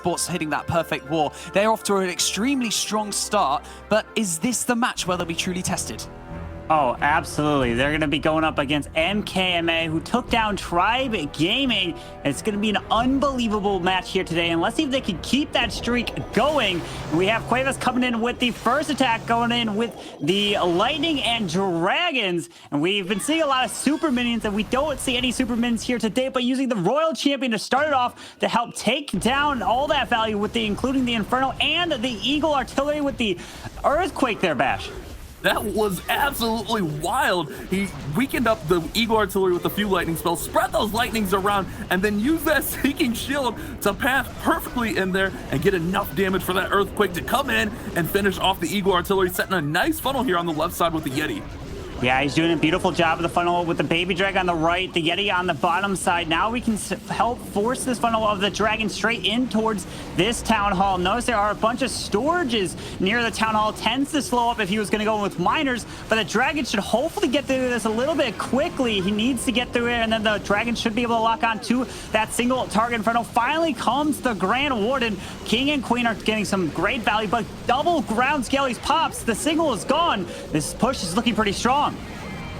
Esports hitting that perfect war. They're off to an extremely strong start, but is this the match where they'll be truly tested? Oh, absolutely. They're going to be going up against MKMA, who took down Tribe Gaming. It's going to be an unbelievable match here today, and let's see if they can keep that streak going. We have Qualifiers coming in with the first attack, going in with the Lightning and Dragons, and we've been seeing a lot of super minions, and we don't see any super minions here today, but using the Royal Champion to start it off to help take down all that value with including the Inferno and the Eagle Artillery with the Earthquake there, Bash. That was absolutely wild. He weakened up the Eagle Artillery with a few lightning spells, spread those lightnings around, and then used that Seeking Shield to pass perfectly in there and get enough damage for that Earthquake to come in and finish off the Eagle Artillery, setting a nice funnel here on the left side with the Yeti. Yeah, he's doing a beautiful job of the funnel with the Baby Drag on the right, the Yeti on the bottom side. Now we can help force this funnel of the Dragon straight in towards this Town Hall. Notice there are a bunch of storages near the Town Hall. Tends to slow up if he was going to go with Miners, but the Dragon should hopefully get through this a little bit quickly. He needs to get through it, and then the Dragon should be able to lock on to that single target Inferno. Finally comes the Grand Warden. King and Queen are getting some great value, but double ground skellies pops. The signal is gone. This push is looking pretty strong.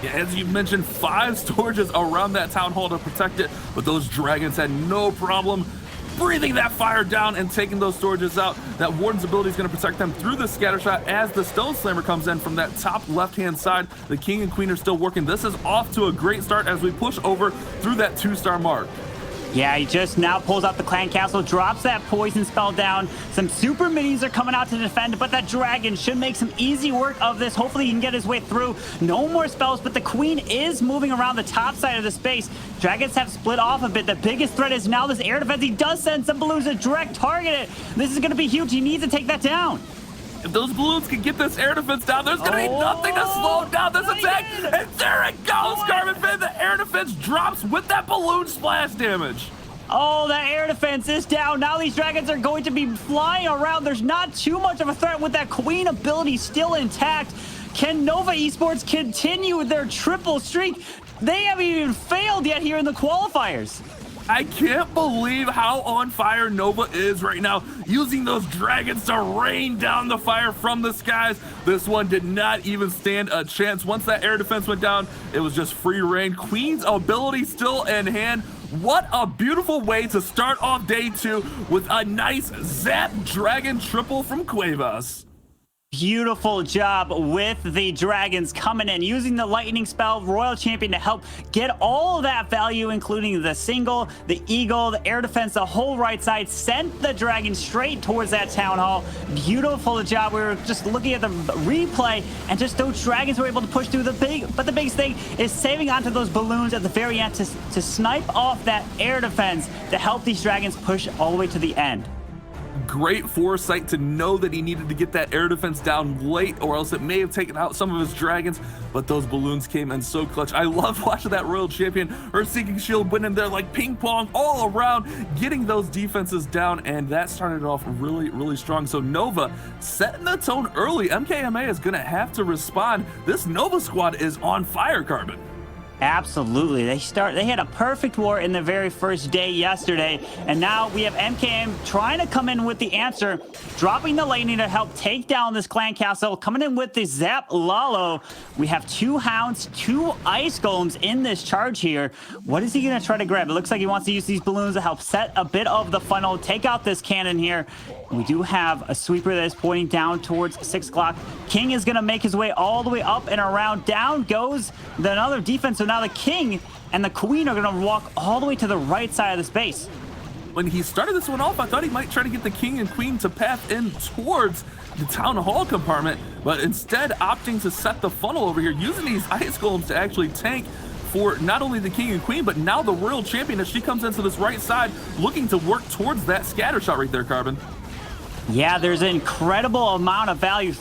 Yeah, as you mentioned, 5 storages around that Town Hall to protect it, but those Dragons had no problem breathing that fire down and taking those storages out. That Warden's ability is going to protect them through the scatter shot as the Stone Slammer comes in from that top left-hand side. The King and Queen are still working. This is off to a great start as we push over through that 2-star mark. Yeah, he just now pulls out the Clan Castle, drops that poison spell down. Some super minis are coming out to defend, but that Dragon should make some easy work of this. Hopefully he can get his way through. No more spells, but the Queen is moving around the top side of the space. Dragons have split off a bit. The biggest threat is now this air defense. He does send some balloons to direct target it. This is going to be huge. He needs to take that down. If those balloons can get this air defense down, there's going to be nothing to slow down this attack. And there it goes, Carbon Fin. The air defense drops with that balloon splash damage. Oh, that air defense is down. Now these Dragons are going to be flying around. There's not too much of a threat with that Queen ability still intact. Can Nova Esports continue their triple streak? They haven't even failed yet here in the qualifiers. I can't believe how on fire Nova is right now, using those Dragons to rain down the fire from the skies. This one did not even stand a chance. Once that air defense went down, it was just free reign. Queen's ability still in hand. What a beautiful way to start off day 2 with a nice Zap Dragon triple from Qualifiers. Beautiful job with the Dragons coming in, using the Lightning spell, Royal Champion to help get all of that value, including the single, the Eagle, the air defense, the whole right side, sent the Dragon straight towards that Town Hall. Beautiful job. We were just looking at the replay, and just those Dragons were able to push through the biggest thing is saving onto those balloons at the very end to snipe off that air defense to help these Dragons push all the way to the end. Great foresight to know that he needed to get that air defense down late, or else it may have taken out some of his Dragons, but those balloons came in so clutch. I love watching that Royal Champion, her Seeking Shield went in there like ping pong all around, getting those defenses down, and that started off really, really strong. So Nova setting the tone early. MKMA is going to have to respond. This Nova squad is on fire, Carbon. Absolutely. They had a perfect war in the very first day yesterday, and now we have MKM trying to come in with the answer, dropping the Lightning to help take down this Clan Castle, coming in with the Zap Lalo. We have 2 Hounds, 2 Ice Golems in this charge here. What is he going to try to grab? It looks like he wants to use these balloons to help set a bit of the funnel, take out this cannon here. We do have a sweeper that is pointing down towards 6 o'clock. King is going to make his way all the way up and around. Down goes another defense. So now the King and the Queen are going to walk all the way to the right side of the space. When he started this one off, I thought he might try to get the King and Queen to path in towards the Town Hall compartment, but instead opting to set the funnel over here, using these Ice Golems to actually tank for not only the King and Queen, but now the Royal Champion as she comes into this right side, looking to work towards that scatter shot right there, Carbon. Yeah, there's an incredible amount of value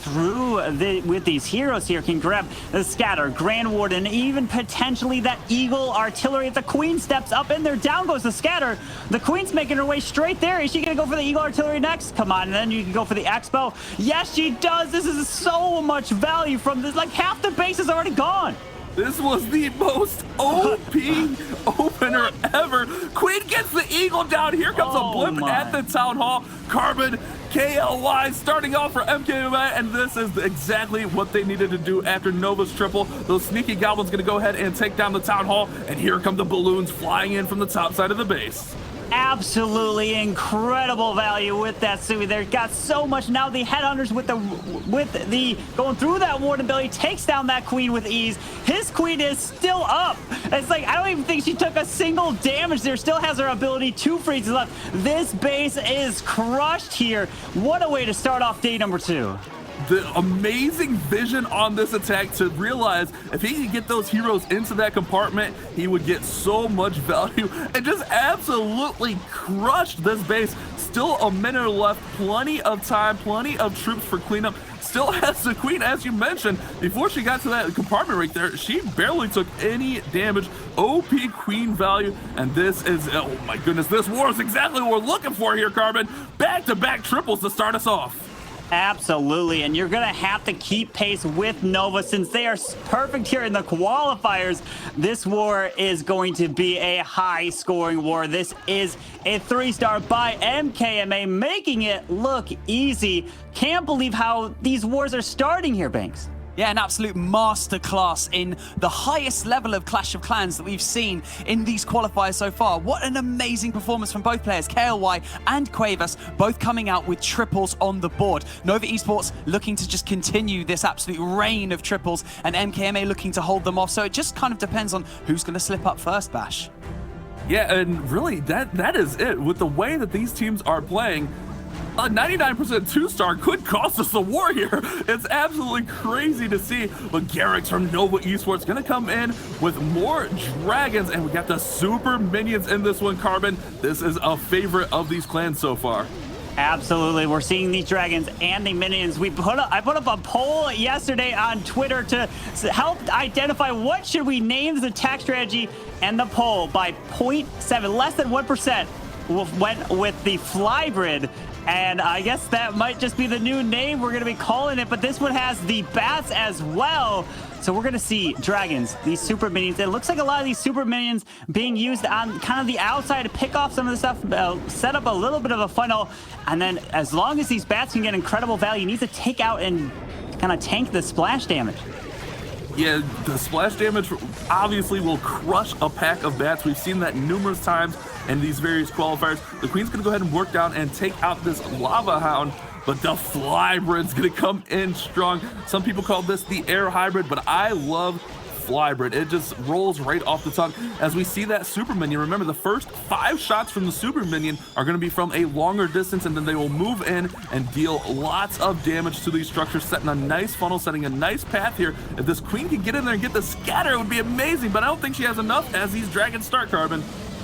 with these heroes here. Can grab the Scatter, Grand Warden, even potentially that Eagle Artillery. If the Queen steps up in there, down goes the Scatter. The Queen's making her way straight there. Is she going to go for the Eagle Artillery next? Come on, and then you can go for the Expo. Yes, she does. This is so much value from this. Like, half the base is already gone. This was the most OP opener ever. Queen gets the eagle down. Here comes a blip at the town hall. Carbon, KLY starting off for MKMA, and this is exactly what they needed to do after Nova's triple. Those sneaky goblins gonna go ahead and take down the town hall, and here come the balloons flying in from the top side of the base. Absolutely incredible value with that Sui. They've got so much now. The headhunters with the going through that warden ability takes down that queen with ease. His queen is still up. It's like I don't even think she took a single damage there. Still has her ability, 2 freezes left. This base is crushed here. What a way to start off day number 2. The amazing vision on this attack to realize if he could get those heroes into that compartment, he would get so much value, and just absolutely crushed this base. Still a minute left, plenty of time, plenty of troops for cleanup. Still has the queen, as you mentioned, before she got to that compartment right there, she barely took any damage. OP queen value, and this is, oh my goodness, this war is exactly what we're looking for here, Carbon. Back-to-back triples to start us off. Absolutely, and you're gonna have to keep pace with Nova since they are perfect here in the qualifiers. This war is going to be a high-scoring war. This is a 3-star by MKMA, making it look easy. Can't believe how these wars are starting here, Banks. Yeah, an absolute masterclass in the highest level of Clash of Clans that we've seen in these qualifiers so far. What an amazing performance from both players, KLY and Quavers, both coming out with triples on the board. Nova Esports looking to just continue this absolute reign of triples, and MKMA looking to hold them off. So it just kind of depends on who's going to slip up first, Bash. Yeah, and really, that is it. With the way that these teams are playing, a 99% 2-star could cost us a war here. It's absolutely crazy to see. But Garrix from Nova Esports gonna come in with more dragons, and we got the super minions in this one, Carbon. This is a favorite of these clans so far. Absolutely, we're seeing these dragons and the minions. I put up a poll yesterday on Twitter to help identify what should we name this attack strategy, and the poll by 0.7, less than 1%, went with the Flybrid. And I guess that might just be the new name we're going to be calling it, but this one has the bats as well. So we're going to see dragons, these super minions. It looks like a lot of these super minions being used on kind of the outside to pick off some of the stuff, set up a little bit of a funnel. And then as long as these bats can get incredible value, you need to take out and kind of tank the splash damage. Yeah, the splash damage obviously will crush a pack of bats. We've seen that numerous times in these various qualifiers. The Queen's gonna go ahead and work down and take out this Lava Hound, but the Flybrid's gonna come in strong. Some people call this the air hybrid, but I love Flybrid. It just rolls right off the tongue as we see that super minion. Remember, the first 5 shots from the super minion are going to be from a longer distance, and then they will move in and deal lots of damage to these structures, setting a nice funnel, setting a nice path here. If this queen can get in there and get the scatter, it would be amazing, but I don't think she has enough as these dragons start, Carbon.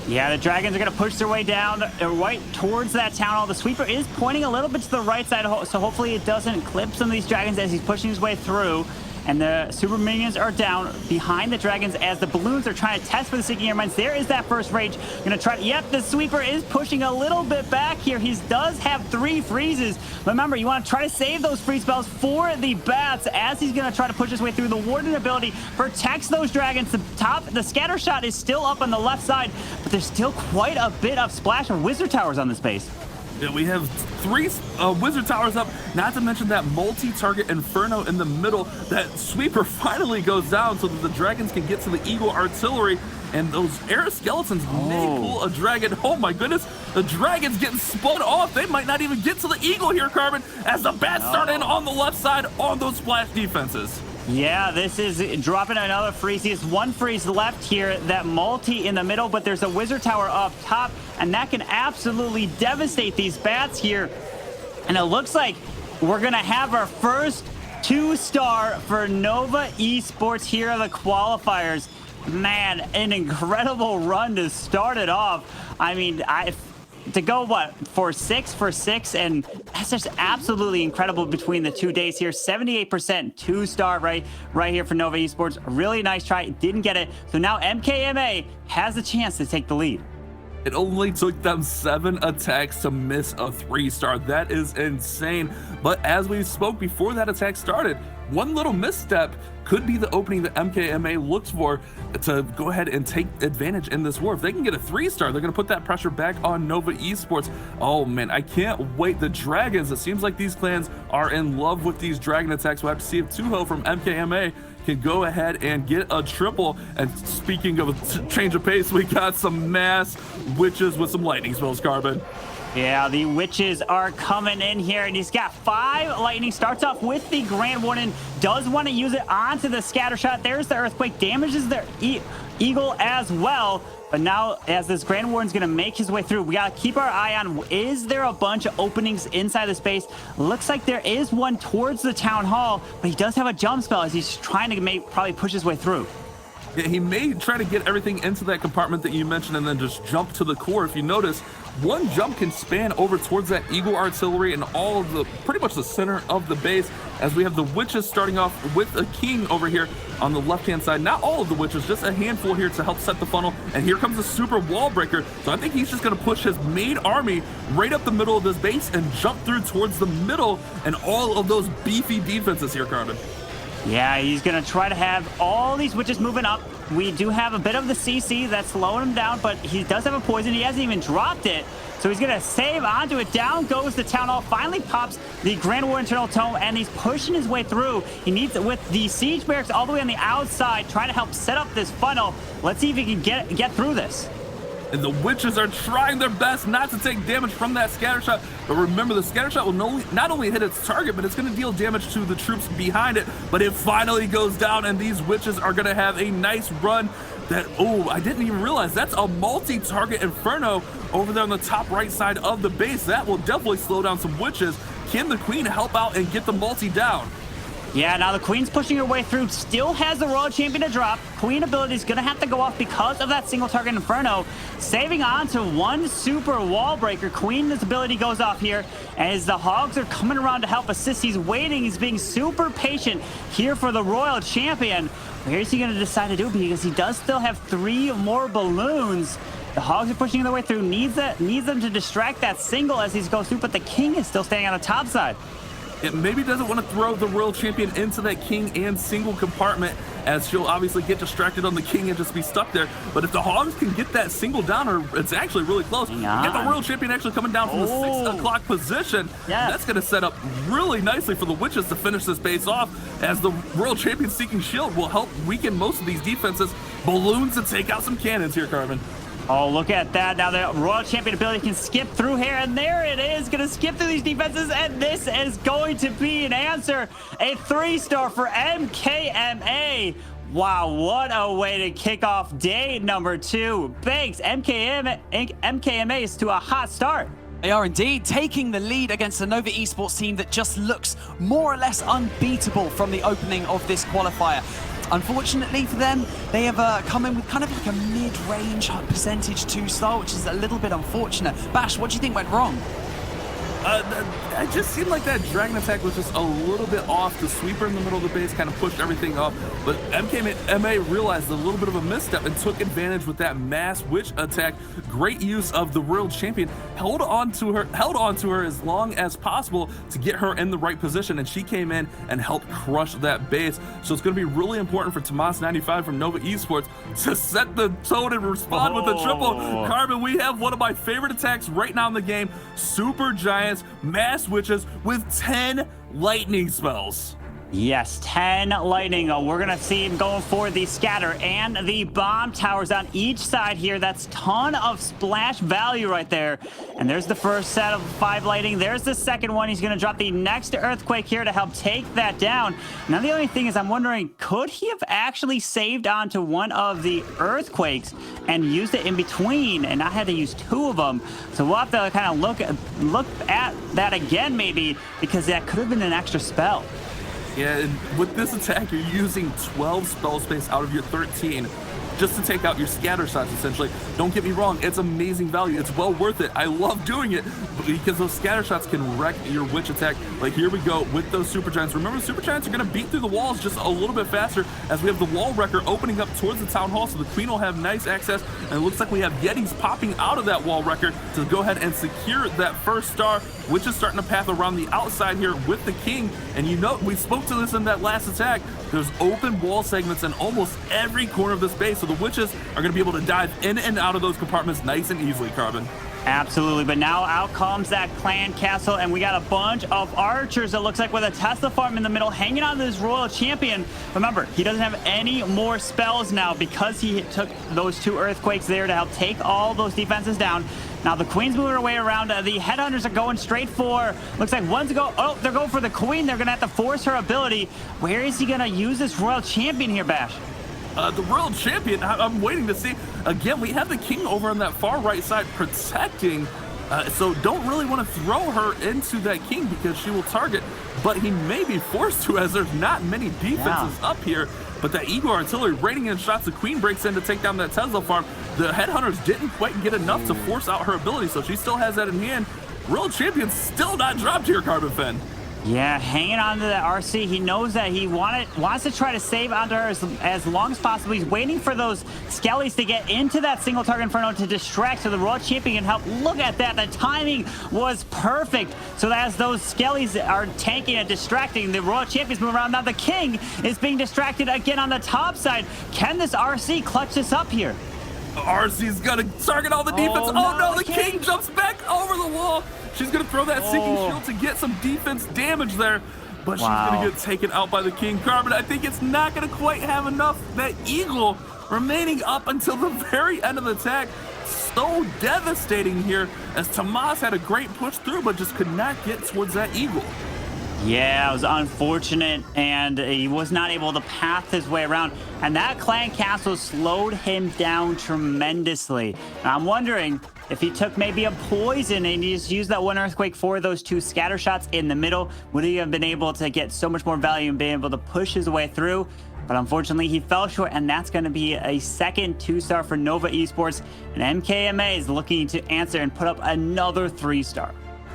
Yeah, the dragons are going to push their way down right towards that town hall. The sweeper is pointing a little bit to the right side, so hopefully it doesn't clip some of these dragons as he's pushing his way through. And the super minions are down behind the dragons as the balloons are trying to test for the Seeking Air Mines. There is that first rage. Gonna try. Yep, the sweeper is pushing a little bit back here. He does have 3 freezes. Remember, you want to try to save those freeze spells for the bats as he's gonna try to push his way through. The warden ability protects those dragons. The scatter shot is still up on the left side, but there's still quite a bit of splash of wizard towers on this base. Yeah, we have 3 wizard towers up, not to mention that multi-target inferno in the middle. That sweeper finally goes down so that the dragons can get to the eagle artillery, and those air skeletons may pull a dragon. Oh my goodness, the dragon's getting spun off. They might not even get to the eagle here, Carbon, as the bats start in on the left side on those splash defenses. Yeah, this is dropping another freeze. He has 1 freeze left here, that multi in the middle, but there's a wizard tower up top, and that can absolutely devastate these bats here. And it looks like we're going to have our first 2-star for Nova Esports here in the qualifiers. Man, an incredible run to start it off. I mean, to go, what, for 6, and that's just absolutely incredible between the 2 days here. 78% 2-star right here for Nova Esports. Really nice try. Didn't get it. So now MKMA has a chance to take the lead. It only took them 7 attacks to miss a 3-star. That is insane. But as we spoke before that attack started, one little misstep could be the opening that MKMA looks for to go ahead and take advantage in this war. If they can get a 3-star, they're going to put that pressure back on Nova Esports. Oh man, I can't wait. The Dragons, it seems like these clans are in love with these dragon attacks. We'll have to see if Tuho from MKMA can go ahead and get a triple. And speaking of a change of pace, we got some mass witches with some lightning spells, Carbon. Yeah, the witches are coming in here, and he's got 5 lightning. Starts off with the Grand Warden, does want to use it onto the scatter shot. There's the earthquake, damages their eagle as well. But now, as this Grand Warden's going to make his way through, we got to keep our eye on, is there a bunch of openings inside the space? Looks like there is one towards the town hall, but he does have a jump spell as he's trying to probably push his way through. Yeah, he may try to get everything into that compartment that you mentioned and then just jump to the core. If you notice, one jump can span over towards that Eagle artillery and all of the, pretty much the center of the base, as we have the witches starting off with a king over here on the left-hand side. Not all of the witches, just a handful here to help set the funnel. And here comes a super wall breaker. So I think he's just going to push his main army right up the middle of this base and jump through towards the middle and all of those beefy defenses here, Carbon. Yeah, he's going to try to have all these witches moving up. We do have a bit of the CC that's slowing him down, but he does have a poison. He hasn't even dropped it, so he's going to save onto it. Down goes the Town Hall. Finally pops the Grand War Internal Tome, and he's pushing his way through. He needs it with the Siege Barracks all the way on the outside, trying to help set up this funnel. Let's see if he can get through this. And the witches are trying their best not to take damage from that scatter shot. But remember, the scatter shot will not only hit its target, but it's going to deal damage to the troops behind it. But it finally goes down, and these witches are going to have a nice run. That, oh, I didn't even realize that's a multi-target Inferno over there on the top right side of the base. That will definitely slow down some witches. Can the Queen help out and get the multi down? Yeah, now the Queen's pushing her way through, still has the Royal Champion to drop. Queen ability is going to have to go off because of that single target Inferno, saving on to one super wall breaker. Queen's ability goes off here as the Hogs are coming around to help assist. He's waiting, he's being super patient here for the Royal Champion. Where is he going to decide to do it? Because he does still have 3 more balloons. The Hogs are pushing their way through, needs them to distract that single as he goes through, but the King is still standing on the top side. It maybe doesn't want to throw the Royal Champion into that King and single compartment, as she'll obviously get distracted on the King and just be stuck there. But if the Hogs can get that single down, or it's actually really close, get the Royal Champion actually coming down from the 6 o'clock position, that's going to set up really nicely for the witches to finish this base off, as the Royal Champion seeking shield will help weaken most of these defenses. Balloons to take out some cannons here, Carmen. Oh, look at that. Now the Royal Champion ability can skip through here, and there it is. Going to skip through these defenses, and this is going to be an answer. A 3-star for MKMA. Wow, what a way to kick off day number 2. Thanks, MKMA is to a hot start. They are indeed taking the lead against the Nova Esports team that just looks more or less unbeatable from the opening of this qualifier. Unfortunately for them, they have come in with kind of like a mid-range percentage 2-star, which is a little bit unfortunate. Bash, what do you think went wrong? It just seemed like that dragon attack was just a little bit off. The sweeper in the middle of the base kind of pushed everything off, but MKMA realized a little bit of a misstep and took advantage with that mass witch attack. Great use of the World Champion, held on to her as long as possible to get her in the right position, and she came in and helped crush that base. So it's going to be really important for Tomas95 from Nova Esports to set the tone and respond with the triple. Carbon, we have one of my favorite attacks right now in the game, Super Giants mass witches with 10 lightning spells. Yes, 10 lightning. We're going to see him going for the scatter and the bomb towers on each side here. That's ton of splash value right there. And there's the first set of 5 lightning. There's the second one. He's going to drop the next earthquake here to help take that down. Now, the only thing is I'm wondering, could he have actually saved onto one of the earthquakes and used it in between and not had to use 2 of them? So we'll have to kind of look at that again maybe, because that could have been an extra spell. Yeah, and with this attack, you're using 12 spell space out of your 13. just to take out your scatter shots, essentially. Don't get me wrong, it's amazing value. It's well worth it. I love doing it because those scatter shots can wreck your witch attack. Like, here we go with those super giants. Remember, super giants are going to beat through the walls just a little bit faster as we have the wall wrecker opening up towards the town hall, so the queen will have nice access, and it looks like we have yetis popping out of that wall wrecker to go ahead and secure that first star, which is starting to path around the outside here with the king. And you know, we spoke to this in that last attack, there's open wall segments in almost every corner of this base, so the witches are going to be able to dive in and out of those compartments nice and easily, Carbon. Absolutely, but now out comes that clan castle, and we got a bunch of archers, it looks like, with a Tesla farm in the middle, hanging on to this royal champion. Remember, he doesn't have any more spells now because he took those 2 earthquakes there to help take all those defenses down. Now the queen's moving her way around. The headhunters are going straight for, looks like one's go. Oh, they're going for the queen. They're going to have to force her ability. Where is he going to use this royal champion here, Bash? The royal champion, I'm waiting to see. Again, we have the king over on that far right side protecting, so don't really want to throw her into that king because she will target, but he may be forced to as there's not many defenses up here. But that Eagle artillery raining in shots, the queen breaks in to take down that Tesla farm. The headhunters didn't quite get enough to force out her ability, so she still has that in hand. Royal champion's still not dropped here, Carbon Fen. Yeah, hanging on to that RC. He knows that he wants to try to save onto her as long as possible. He's waiting for those skellies to get into that single target inferno to distract so the royal champion can help. Look at that. The timing was perfect. So as those skellies are tanking and distracting, the royal champion's moving around. Now the king is being distracted again on the top side. Can this RC clutch this up here? RC's gonna target all the defense. Oh no, the king jumps back over the wall. She's gonna throw that sinking shield to get some defense damage there, but she's gonna get taken out by the king. Carbon, I think it's not gonna quite have enough. That eagle remaining up until the very end of the attack. So devastating here as Tomas had a great push through, but just could not get towards that eagle. Yeah, it was unfortunate, and he was not able to path his way around, and that clan castle slowed him down tremendously. And I'm wondering if he took maybe a poison and he just used that 1 earthquake for those 2 scatter shots in the middle, would he have been able to get so much more value and be able to push his way through? But unfortunately, he fell short, and that's going to be a second 2-star for Nova Esports, and MKMA is looking to answer and put up another 3-star.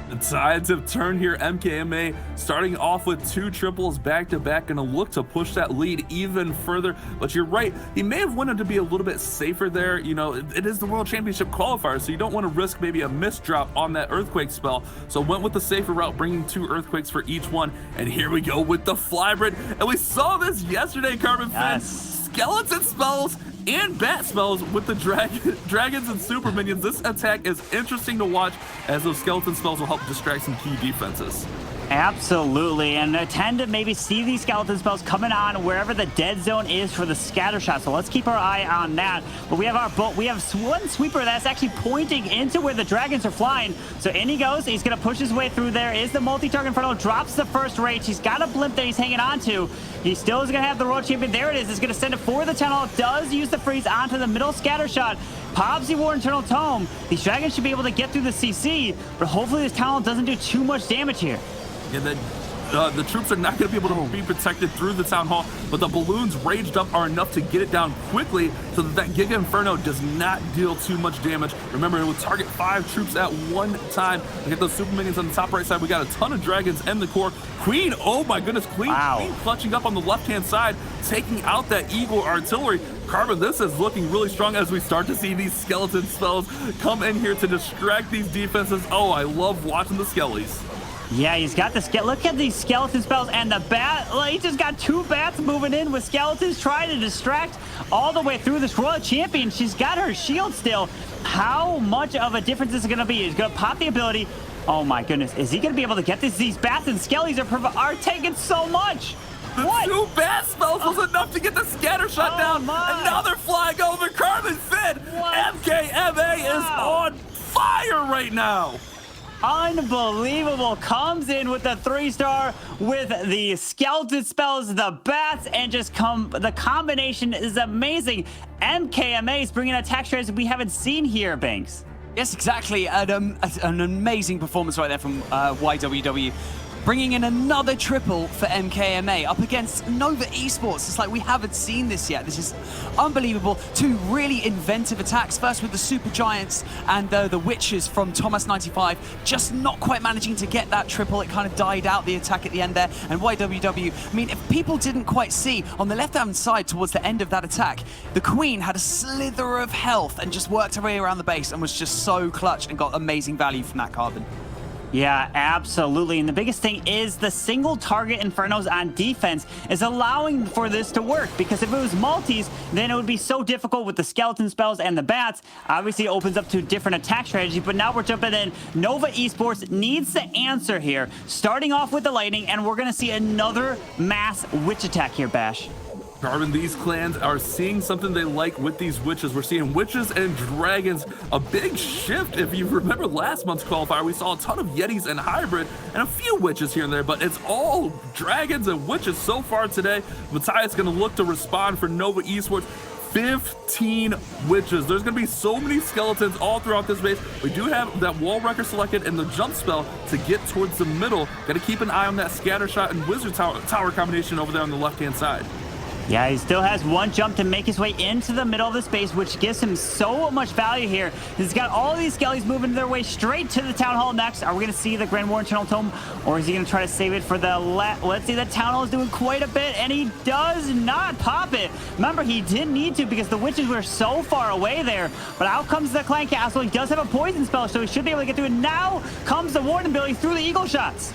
The tides have turned here. MKMA starting off with 2 triples back-to-back, gonna look to push that lead even further. But you're right, he may have wanted to be a little bit safer there. You know, it is the World Championship qualifier, so you don't want to risk maybe a miss drop on that earthquake spell. So went with the safer route, bringing 2 earthquakes for each one. And here we go with the Flybrid. And we saw this yesterday, Carbon Fen. Skeleton spells and bat spells with the dragons and super minions. This attack is interesting to watch as those skeleton spells will help distract some key defenses. Absolutely, and I tend to maybe see these skeleton spells coming on wherever the dead zone is for the scatter shot. So let's keep our eye on that. But we have our boat. We have one sweeper that's actually pointing into where the dragons are flying. So in he goes. He's going to push his way through there. Is the multi-target inferno, drops the first rage. He's got a blimp that he's hanging on to. He still is going to have the royal champion. There it is. He's going to send it for the tunnel. Does use the freeze onto the middle scatter shot. Pops the War Internal Tome. These dragons should be able to get through the CC, but hopefully this tunnel doesn't do too much damage here. And then the troops are not going to be able to be protected through the town hall, but the balloons raged up are enough to get it down quickly so that Giga Inferno does not deal too much damage. Remember, it will target 5 troops at one time. We get those super minions on the top right side. We got a ton of dragons in the core. Queen, oh my goodness, Queen clutching up on the left-hand side, taking out that Eagle artillery. Carbon, this is looking really strong as we start to see these skeleton spells come in here to distract these defenses. Oh, I love watching the skellies. Yeah, he's got the look at these skeleton spells and the bat. Like, he just got 2 bats moving in with skeletons trying to distract all the way through this royal champion. She's got her shield still. How much of a difference is it going to be? He's going to pop the ability. Oh my goodness, is he going to be able to get this? These bats and skellies are taking so much. The 2 bat spells was enough to get the scatter shot down. And now they're flying over. Carbon Fen. MKMA is on fire right now. Unbelievable. Comes in with the 3-star with the skeleton spells, the bats, and just the combination is amazing. MKMA is bringing attack strategies we haven't seen here, Banks. Yes, exactly. An amazing performance right there from YWW. bringing in another triple for MKMA up against Nova Esports. It's like we haven't seen this yet. This is unbelievable. Two really inventive attacks, first with the Super Giants and the Witches from Thomas95, just not quite managing to get that triple. It kind of died out, the attack at the end there. And YWW, I mean, if people didn't quite see, on the left-hand side towards the end of that attack, the Queen had a slither of health and just worked her way around the base and was just so clutch and got amazing value from that Carbon. Yeah, absolutely. And the biggest thing is the single target Infernos on defense is allowing for this to work, because if it was multis, then it would be so difficult with the skeleton spells and the bats. Obviously, it opens up to different attack strategies, but now we're jumping in. Nova Esports needs to answer here, starting off with the lightning, and we're going to see another mass witch attack here, Bash. Carbon, these clans are seeing something they like with these witches. We're seeing witches and dragons, a big shift. If you remember last month's qualifier, we saw a ton of Yetis and hybrid and a few witches here and there, but it's all dragons and witches so far today. Matthias going to look to respond for Nova Esports. 15 witches. There's going to be so many skeletons all throughout this base. We do have that wall wrecker selected and the jump spell to get towards the middle. Got to keep an eye on that scatter shot and wizard tower combination over there on the left-hand side. Yeah, he still has one jump to make his way into the middle of the space, which gives him so much value here. He's got all these skellies moving their way straight to the Town Hall next. Are we going to see the Grand Warden Channel Tome, or is he going to try to save it for the let's see, the Town Hall is doing quite a bit, and he does not pop it. Remember, he didn't need to because the witches were so far away there, but out comes the Clan Castle. He does have a poison spell, so he should be able to get through it. Now comes the Warden ability through the eagle shots.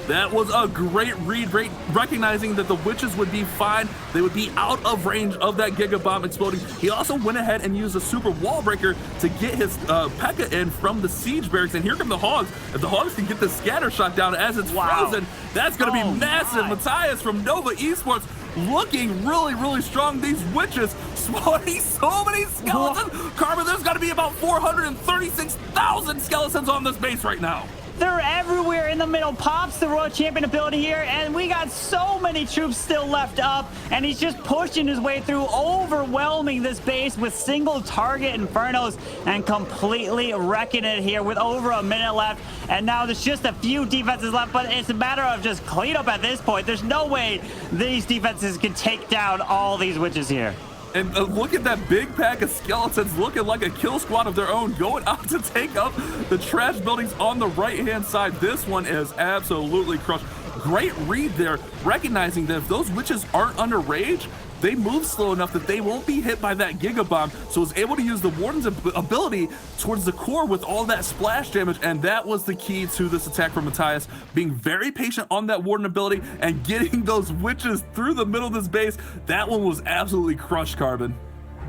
That was a great read, recognizing that the witches would be fine. They would be out of range of that Giga Bomb exploding. He also went ahead and used a super wall breaker to get his P.E.K.K.A. in from the siege barracks. And here come the Hogs. If the Hogs can get the scatter shot down as it's frozen, that's going to be massive. Matthias from Nova Esports looking really, really strong. These witches spawning so many skeletons. Carbon, there's got to be about 436,000 skeletons on this base right now. They're everywhere in the middle. Pops the Royal Champion ability here, and we got so many troops still left up, and he's just pushing his way through, overwhelming this base with single target Infernos and completely wrecking it here with over a minute left. And now there's just a few defenses left, but it's a matter of just cleanup at this point. There's no way these defenses can take down all these witches here. And look at that big pack of skeletons looking like a kill squad of their own, going out to take up the trash buildings on the right-hand side. This one is absolutely crushed. Great read there, recognizing that if those witches aren't under rage, they move slow enough that they won't be hit by that Giga Bomb. So was able to use the Warden's ability towards the core with all that splash damage, and that was the key to this attack from Matthias, being very patient on that Warden ability and getting those witches through the middle of this base. That one was absolutely crushed, Carbon.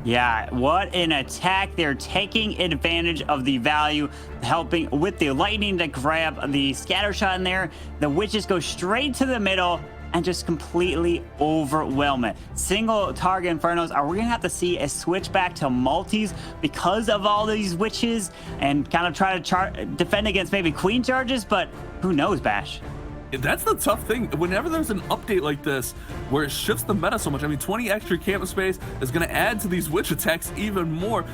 Yeah, what an attack. They're taking advantage of the value, helping with the lightning to grab the scatter shot in there. The witches go straight to the middle and just completely overwhelm it. Single target Infernos. Are we gonna have to see a switch back to multis because of all these witches and kind of try to defend against maybe queen charges? But who knows, Bash? That's the tough thing. Whenever there's an update like this where it shifts the meta so much, I mean, 20 extra camp space is going to add to these witch attacks even more.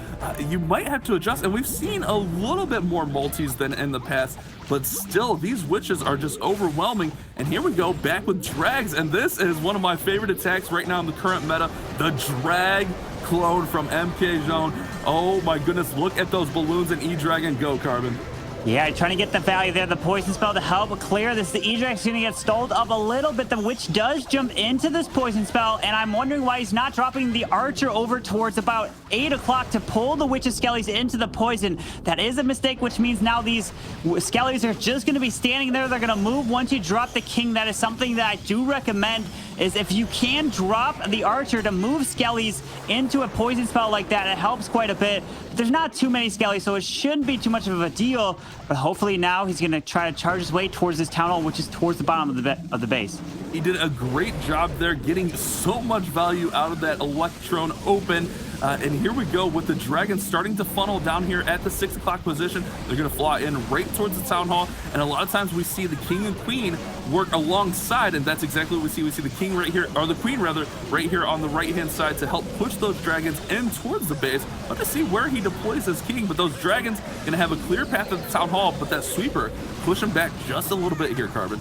You might have to adjust, and we've seen a little bit more multis than in the past, but still, these witches are just overwhelming. And here we go, back with drags, and this is one of my favorite attacks right now in the current meta, the drag clone from MK Zone. Oh my goodness, look at those balloons and E-Dragon go, Carbon. Yeah, trying to get the value there. The poison spell to help clear this. The E-Drag's going to get stalled up a little bit. The witch does jump into this poison spell, and I'm wondering why he's not dropping the archer over towards about 8 o'clock to pull the witch's skellies into the poison. That is a mistake, which means now these skellies are just going to be standing there. They're going to move once you drop the king. That is something that I do recommend, is if you can drop the archer to move skellies into a poison spell like that, it helps quite a bit. But there's not too many skellies, so it shouldn't be too much of a deal. But hopefully now he's going to try to charge his way towards this town hall, which is towards the bottom of the base. He did a great job there, getting so much value out of that Electron open. And here we go with the dragons starting to funnel down here at the 6 o'clock position. They're going to fly in right towards the town hall. And a lot of times we see the king and queen work alongside, and that's exactly what we see. We see the king right here, or the queen rather, right here on the right-hand side to help push those dragons in towards the base. Let's see where he deploys his king, but those dragons going to have a clear path to the town hall, but that sweeper push him back just a little bit here, Carbon.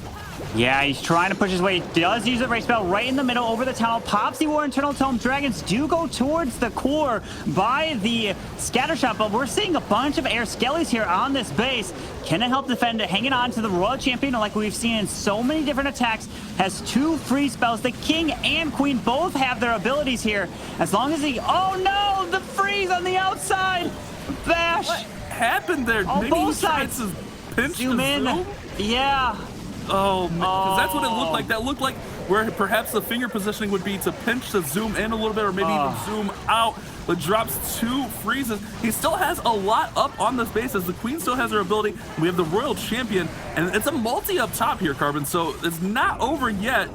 Yeah, he's trying to push his way. He does use a rage spell right in the middle over the tower. Pops the War Internal Tome. Dragons do go towards the core by the scatter shot, but we're seeing a bunch of air skellies here on this base. Can it help defend it? Hanging on to the Royal Champion, like we've seen in so many different attacks, has 2 free spells. The King and Queen both have their abilities here. As long as he... Oh no! The freeze on the outside! Bash! What happened there? On Maybe both he tried sides. to pinch Zoom the in. zoom? Yeah. Oh, man, 'cause that's what it looked like. That looked like where perhaps the finger positioning would be to pinch to zoom in a little bit or maybe even zoom out, but drops 2 freezes. He still has a lot up on this base as the Queen still has her ability. We have the Royal Champion, and it's a multi up top here, Carbon, so it's not over yet.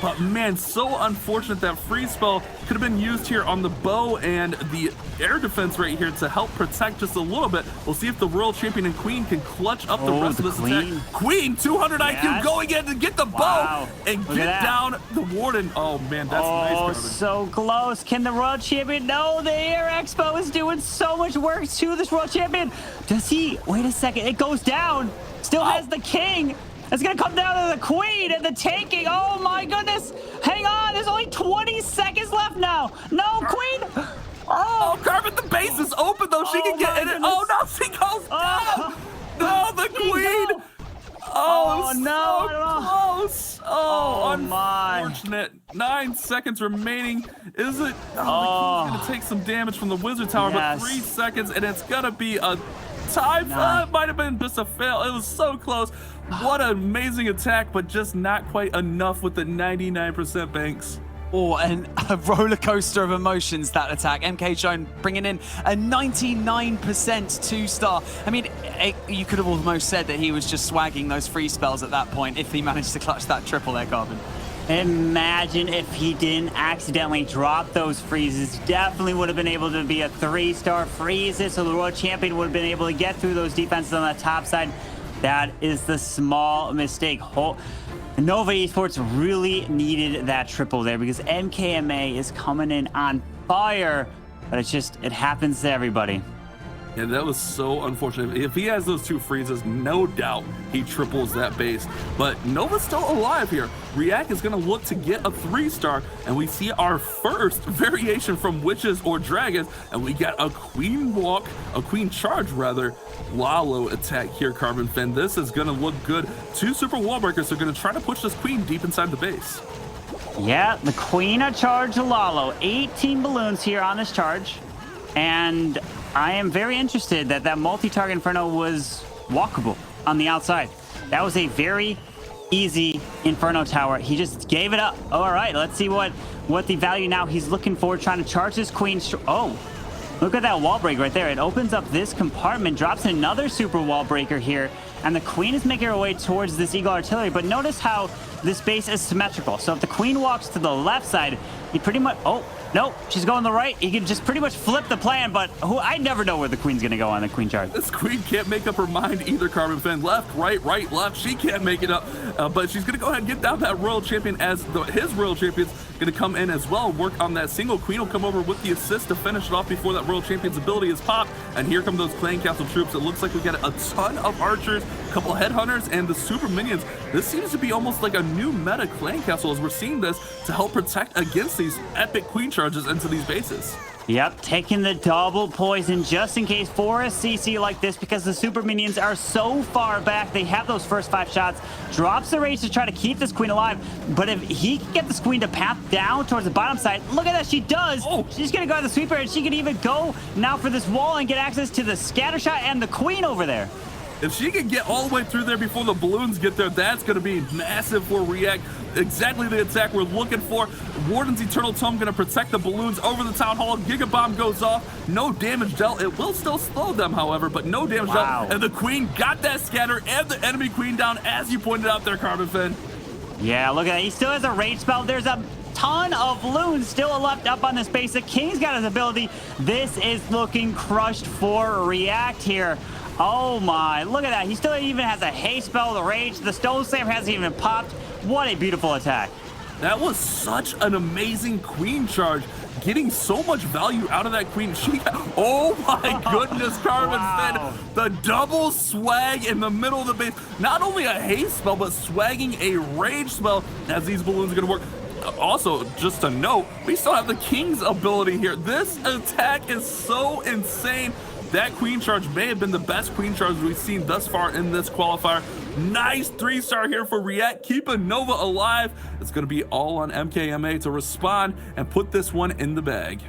But man, so unfortunate that freeze spell could have been used here on the bow and the air defense right here to help protect just a little bit. We'll see if the Royal Champion and Queen can clutch up the rest of this attack. Queen, 200 IQ going in to get the bow and get down the Warden. Oh man, that's nice, Carbon. So close. Can the Royal Champion? No, the Air Expo is doing so much work to this Royal Champion. Does he? Wait a second. It goes down. Still has the King. It's going to come down to the Queen and the tanking. Oh, my goodness. Hang on. There's only 20 seconds left now. No, Queen. Oh, Carbon, the base is open, though. She can get in it. Oh, no, she goes down. No, the Queen. Oh, no. So close. Oh, my. Unfortunate. 9 seconds remaining. Is it? Oh, the King's going to take some damage from the Wizard Tower, but 3 seconds, and it's going to be a tie. It might have been just a fail. It was so close. What an amazing attack, but just not quite enough with the 99% banks. Oh, and a roller coaster of emotions, that attack. MK Joan bringing in a 99% 2-star. I mean, you could have almost said that he was just swagging those free spells at that point if he managed to clutch that triple there, Carbon. Imagine if he didn't accidentally drop those freezes. Definitely would have been able to be a 3-star freezes, so the Royal Champion would have been able to get through those defenses on the top side. That is the small mistake. Nova Esports really needed that triple there because MKMA is coming in on fire, but it happens to everybody. Yeah, that was so unfortunate. If he has those 2 freezes, no doubt he triples that base. But Nova's still alive here. React is going to look to get a 3-star, and we see our first variation from Witches or Dragons, and we got a Queen Walk, a Queen Charge rather, Lalo attack here, Carbon Fin. This is going to look good. 2 super wall breakers are going to try to push this Queen deep inside the base. Yeah, the Queen of Charge Lalo. 18 balloons here on this charge, and I am very interested that that multi-target Inferno was walkable on the outside. That was a very easy Inferno tower. He just gave it up. All right, let's see what the value now he's looking for, trying to charge this Queen. Oh, look at that wall break right there. It opens up this compartment, drops another super wall breaker here, and the Queen is making her way towards this Eagle Artillery. But notice how this base is symmetrical. So if the Queen walks to the left side, he pretty much... Oh, no, she's going the right. He can just pretty much flip the plan, but I never know where the Queen's going to go on the Queen charge. This Queen can't make up her mind either, Carbon Fin. Left, right, left. She can't make it up, but she's going to go ahead and get down that Royal Champion as his Royal Champion's going to come in as well, work on that single. Queen will come over with the assist to finish it off before that Royal Champion's ability is popped. And here come those Clan Castle troops. It looks like we got a ton of archers, a couple of headhunters, and the super minions. This seems to be almost like a new meta Clan Castle as we're seeing this to help protect against these epic Queen charges into these bases. Yep, taking the double poison just in case for a CC like this because the super minions are so far back. They have those first 5 shots. Drops the rage to try to keep this Queen alive. But if he can get this Queen to path down towards the bottom side, look at that, she does. Oh. She's going to go to the sweeper, and she can even go now for this wall and get access to the scatter shot and the Queen over there. If she can get all the way through there before the balloons get there, that's going to be massive for React. Exactly the attack we're looking for. Warden's Eternal Tome going to protect the balloons over the Town Hall. Giga Bomb goes off. No damage dealt. It will still slow them, however, but no damage dealt. And the Queen got that scatter and the enemy Queen down, as you pointed out there, Carbon Fin. Yeah, look at that. He still has a rage spell. There's a ton of loons still left up on this base. The King's got his ability. This is looking crushed for React here. Oh my, look at that. He still even has a haste spell, the rage. The Stone Slam hasn't even popped. What a beautiful attack. That was such an amazing queen charge. Getting so much value out of that queen. Oh my goodness, Carbon Wow. Fin. The double swag in the middle of the base. Not only a haste spell, but swagging a rage spell as these balloons are going to work. Also, just to note, we still have the King's ability here. This attack is so insane. That queen charge may have been the best queen charge we've seen thus far in this qualifier. Nice 3-star here for React, keeping Nova alive. It's going to be all on MKMA to respond and put this one in the bag.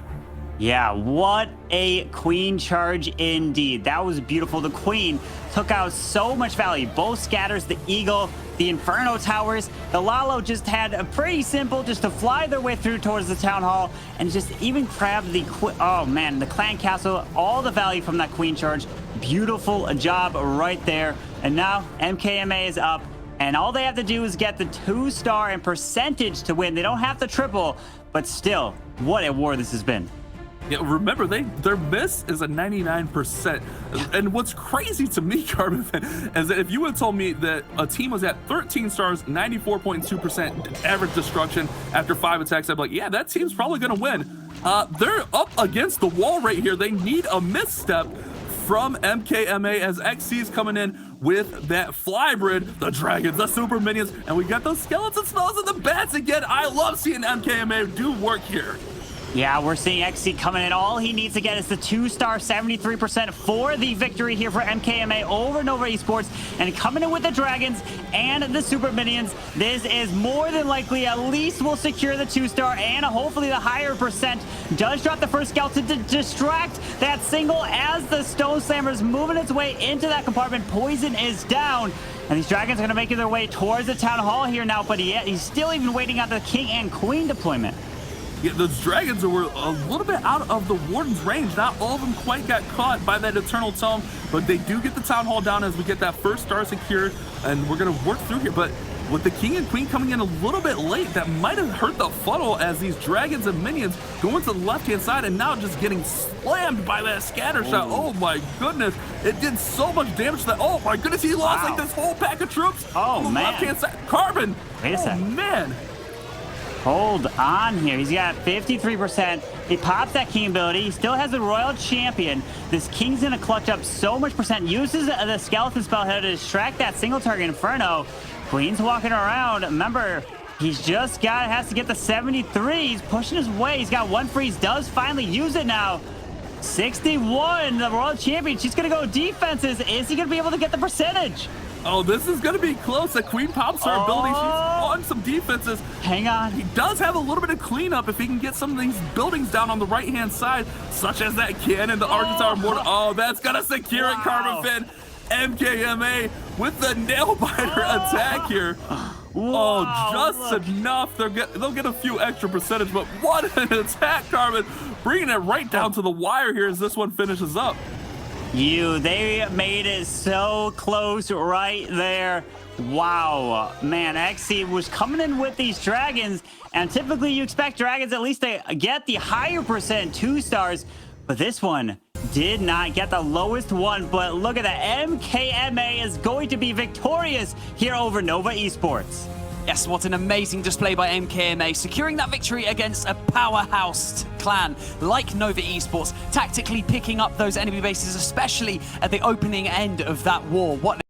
Yeah, what a queen charge indeed. That was beautiful. The queen took out so much value. Both scatters, the eagle, the inferno towers. The Lalo just had a pretty simple just to fly their way through towards the town hall and just even grab the oh man, the clan castle, all the value from that queen charge. Beautiful job right there. And now MKMA is up, and all they have to do is get the 2-star and percentage to win. They don't have to triple, but still, what a war this has been. Yeah, remember, their miss is a 99%. And what's crazy to me, Carbon, is that if you had told me that a team was at 13 stars, 94.2% average destruction after 5 attacks, I'd be like, yeah, that team's probably going to win. They're up against the wall right here. They need a misstep from MKMA as XC's coming in with that flybrid, the dragons, the super minions, and we got those skeleton spells and the bats again. I love seeing MKMA do work here. Yeah, we're seeing XC coming in. All he needs to get is the 2-star, 73% for the victory here for MKMA over Nova Esports. And coming in with the Dragons and the Super Minions, this is more than likely at least will secure the 2-star and hopefully the higher percent. Does drop the first scout to distract that single as the Stone Slammer is moving its way into that compartment. Poison is down. And these Dragons are going to make their way towards the Town Hall here now, but he's still even waiting on the King and Queen deployment. Yeah, those dragons were a little bit out of the Warden's range. Not all of them quite got caught by that Eternal Tome, but they do get the Town Hall down as we get that first star secured, and we're going to work through here. But with the King and Queen coming in a little bit late, that might have hurt the funnel as these dragons and minions go into the left-hand side and now just getting slammed by that scatter shot. Oh my goodness. It did so much damage to that. Oh my goodness, he lost like this whole pack of troops on the left-hand side. Carbon. Wait a second. Oh man. Hold on here. He's got 53%. He pops that King ability. He still has the Royal Champion. This King's going to clutch up so much percent. Uses the Skeleton spell here to distract that single target Inferno. Queen's walking around. Remember, he's just has to get the 73. He's pushing his way. He's got one freeze. Does finally use it now. 61, the Royal Champion. She's going to go defenses. Is he going to be able to get the percentage? Oh, this is going to be close. The Queen pops her ability. She's on some defenses. Hang on. He does have a little bit of cleanup if he can get some of these buildings down on the right-hand side, such as that cannon, the Argent Tower mortar. Oh, that's going to secure it, Carbon Fin. MKMA with the nail-biter attack here. Oh, just enough. They'll get a few extra percentage, but what an attack, Carbon. Bringing it right down to the wire here as this one finishes up. They made it so close right there. Wow, man, XC was coming in with these dragons, and typically you expect dragons at least to get the higher percent 2 stars, but this one did not get the lowest one. But look at that, MKMA is going to be victorious here over Nova Esports. Yes, what an amazing display by MKMA, securing that victory against a powerhouse clan like Nova Esports, tactically picking up those enemy bases, especially at the opening end of that war. What